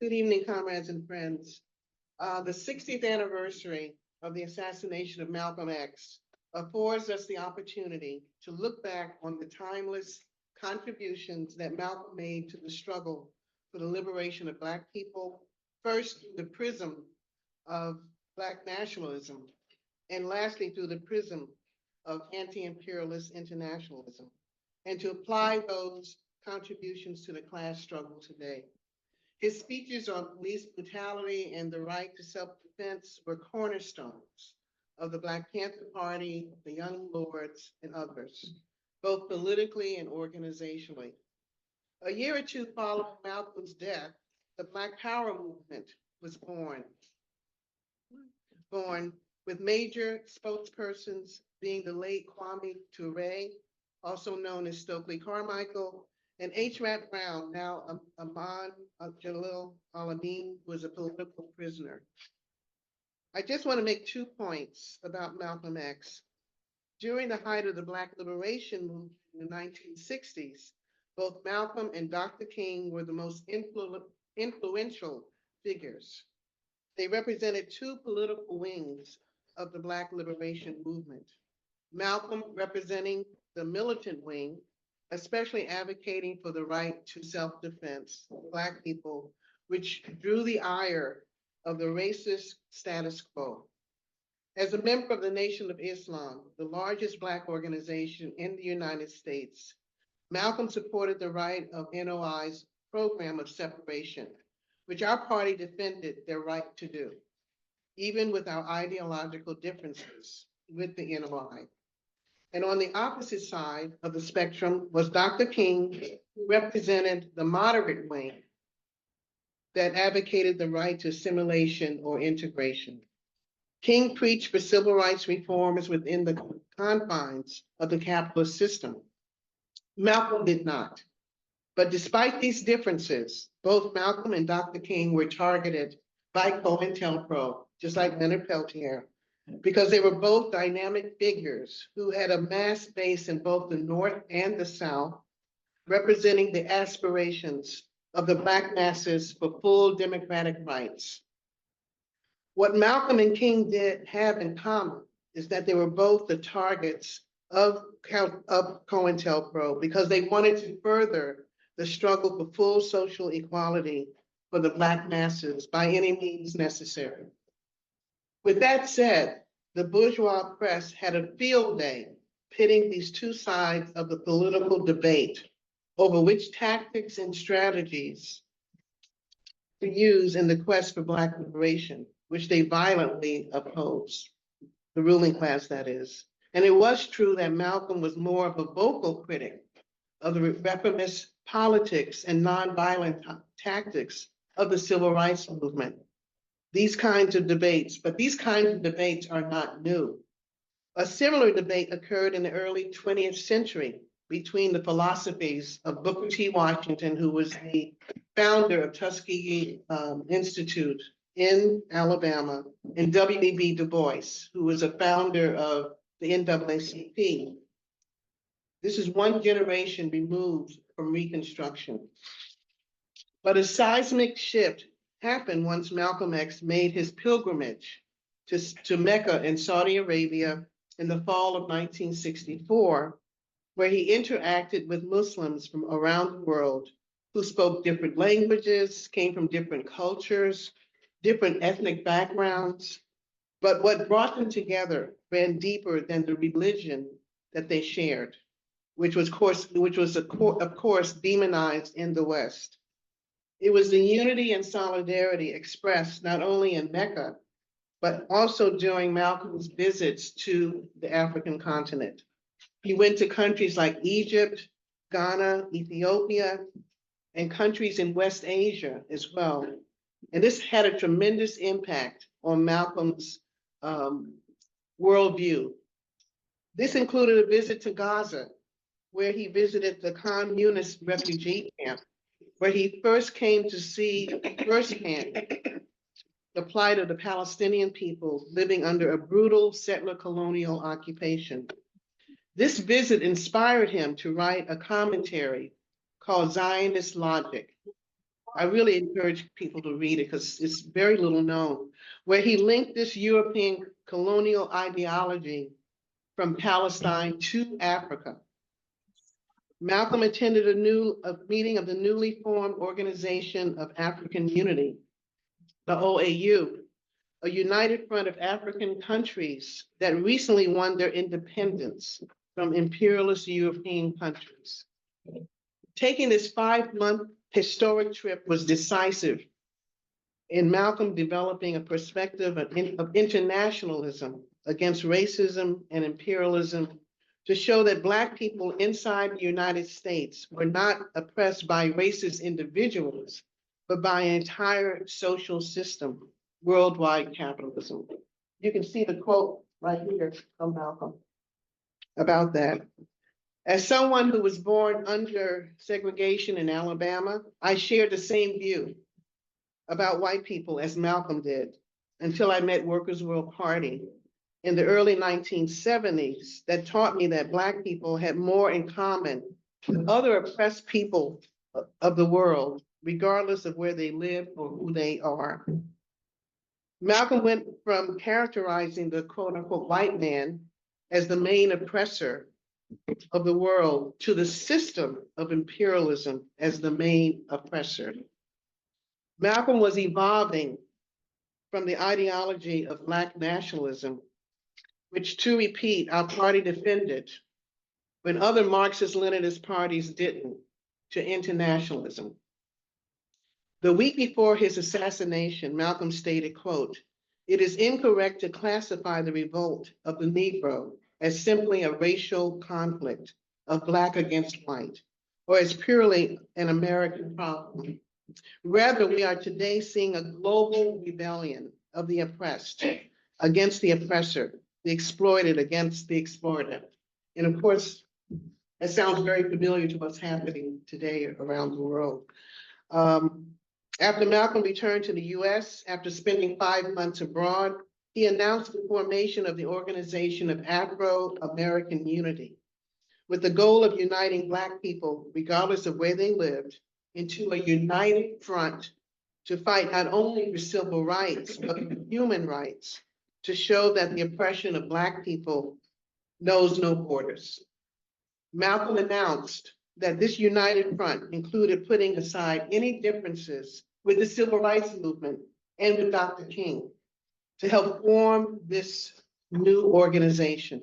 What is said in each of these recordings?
Good evening, comrades and friends. The 60th anniversary of the assassination of Malcolm X affords us the opportunity to look back on the timeless contributions that Malcolm made to the struggle for the liberation of Black people, first through the prism of Black nationalism, and lastly through the prism of anti-imperialist internationalism, and to apply those contributions to the class struggle today. His speeches on police brutality and the right to self-defense were cornerstones of the Black Panther Party, the Young Lords, and others, both politically and organizationally. A year or two following Malcolm's death, the Black Power movement was born with major spokespersons being the late Kwame Ture, also known as Stokely Carmichael, and H. Rap Brown, now Aman Jalil Alamin, was a political prisoner. I just want to make 2 points about Malcolm X. During the height of the Black liberation movement in the 1960s, both Malcolm and Dr. King were the most influential figures. They represented 2 political wings of the Black liberation movement. Malcolm representing the militant wing, especially advocating for the right to self-defense for Black people, which drew the ire of the racist status quo. As a member of the Nation of Islam, the largest Black organization in the United States, Malcolm supported the right of NOI's program of separation, which our party defended their right to do, even with our ideological differences with the NOI. And on the opposite side of the spectrum was Dr. King, who represented the moderate wing that advocated the right to assimilation or integration. King preached for civil rights reforms within the confines of the capitalist system. Malcolm did not. But despite these differences, both Malcolm and Dr. King were targeted by COINTELPRO, just like Leonard Peltier, because they were both dynamic figures who had a mass base in both the North and the South, representing the aspirations of the Black masses for full democratic rights. What Malcolm and King did have in common is that they were both the targets of COINTELPRO because they wanted to further the struggle for full social equality for the Black masses by any means necessary. With that said, the bourgeois press had a field day pitting these 2 sides of the political debate over which tactics and strategies to use in the quest for Black liberation, which they violently opposed, the ruling class, that is. And it was true that Malcolm was more of a vocal critic of the reformist politics and nonviolent tactics of the civil rights movement. These kinds of debates are not new. A similar debate occurred in the early 20th century between the philosophies of Booker T. Washington, who was the founder of Tuskegee Institute in Alabama, and W.E.B. Du Bois, who was a founder of the NAACP. This is 1 generation removed from Reconstruction. But a seismic shift happened once Malcolm X made his pilgrimage to Mecca in Saudi Arabia in the fall of 1964, where he interacted with Muslims from around the world who spoke different languages, came from different cultures, different ethnic backgrounds. But what brought them together ran deeper than the religion that they shared, which was of course demonized in the West. It was the unity and solidarity expressed not only in Mecca, but also during Malcolm's visits to the African continent. He went to countries like Egypt, Ghana, Ethiopia, and countries in West Asia as well. And this had a tremendous impact on Malcolm's worldview. This included a visit to Gaza, where he visited the Khan Yunis refugee camp, where he first came to see firsthand the plight of the Palestinian people living under a brutal settler colonial occupation. This visit inspired him to write a commentary called Zionist Logic, I really encourage people to read it because it's very little known, where he linked this European colonial ideology from Palestine to Africa. Malcolm attended a meeting of the newly formed Organization of African Unity, the OAU, a united front of African countries that recently won their independence from imperialist European countries. Taking this 5-month historic trip was decisive in Malcolm developing a perspective of internationalism against racism and imperialism to show that Black people inside the United States were not oppressed by racist individuals, but by an entire social system, worldwide capitalism. You can see the quote right here from Malcolm about that. As someone who was born under segregation in Alabama, I shared the same view about white people as Malcolm did until I met Workers' World Party in the early 1970s that taught me that Black people had more in common with other oppressed people of the world, regardless of where they live or who they are. Malcolm went from characterizing the quote unquote white man as the main oppressor of the world to the system of imperialism as the main oppressor. Malcolm was evolving from the ideology of Black nationalism, which, to repeat, our party defended when other Marxist-Leninist parties didn't, to internationalism. The week before his assassination, Malcolm stated, quote, "It is incorrect to classify the revolt of the Negro as simply a racial conflict of Black against white, or as purely an American problem. Rather, we are today seeing a global rebellion of the oppressed against the oppressor, the exploited against the exploited." And of course, it sounds very familiar to what's happening today around the world. After Malcolm returned to the US, after spending 5 months abroad, he announced the formation of the Organization of Afro-American Unity, with the goal of uniting Black people, regardless of where they lived, into a united front to fight not only for civil rights, but for human rights, to show that the oppression of Black people knows no borders. Malcolm announced that this united front included putting aside any differences with the civil rights movement and with Dr. King to help form this new organization.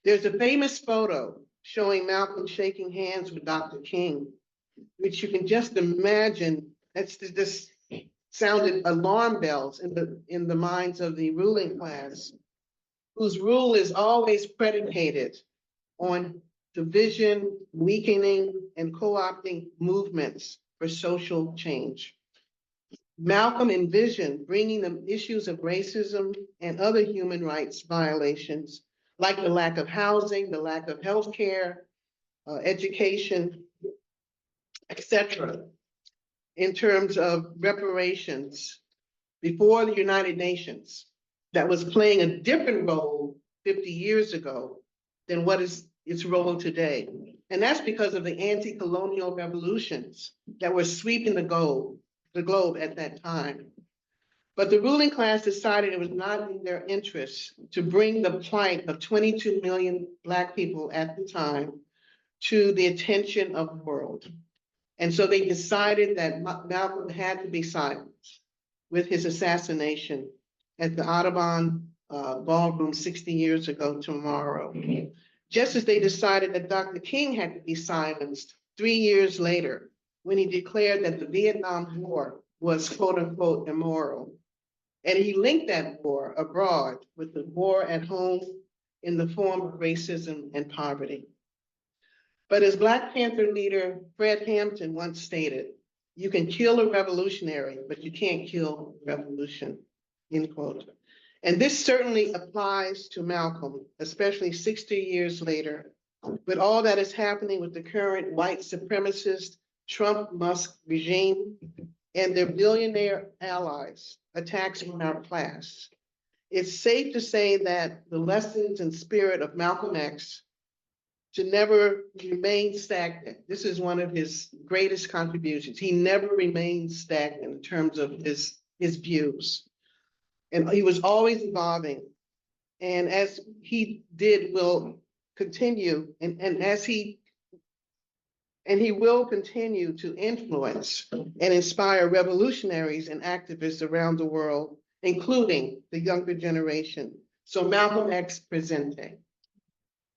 There's a famous photo showing Malcolm shaking hands with Dr. King, which you can just imagine, this sounded alarm bells in the minds of the ruling class, whose rule is always predicated on division, weakening, and co-opting movements for social change. Malcolm envisioned bringing the issues of racism and other human rights violations, like the lack of housing, the lack of healthcare, education, etc., in terms of reparations before the United Nations, that was playing a different role 50 years ago than what is its role today. And that's because of the anti-colonial revolutions that were sweeping the globe at that time. But the ruling class decided it was not in their interest to bring the plight of 22 million Black people at the time to the attention of the world. And so they decided that Malcolm had to be silenced with his assassination at the Audubon Ballroom 60 years ago tomorrow. Just as they decided that Dr. King had to be silenced 3 years later when he declared that the Vietnam War was quote unquote immoral. And he linked that war abroad with the war at home in the form of racism and poverty. But as Black Panther leader Fred Hampton once stated, "You can kill a revolutionary, but you can't kill revolution," end quote. And this certainly applies to Malcolm, especially 60 years later, with all that is happening with the current white supremacist Trump-Musk regime and their billionaire allies attacking our class. It's safe to say that the lessons and spirit of Malcolm X to never remain stagnant. This is one of his greatest contributions. He never remained stagnant in terms of his views. And he was always evolving. And as he did, will continue, and he will continue to influence and inspire revolutionaries and activists around the world, including the younger generation. So Malcolm X presente.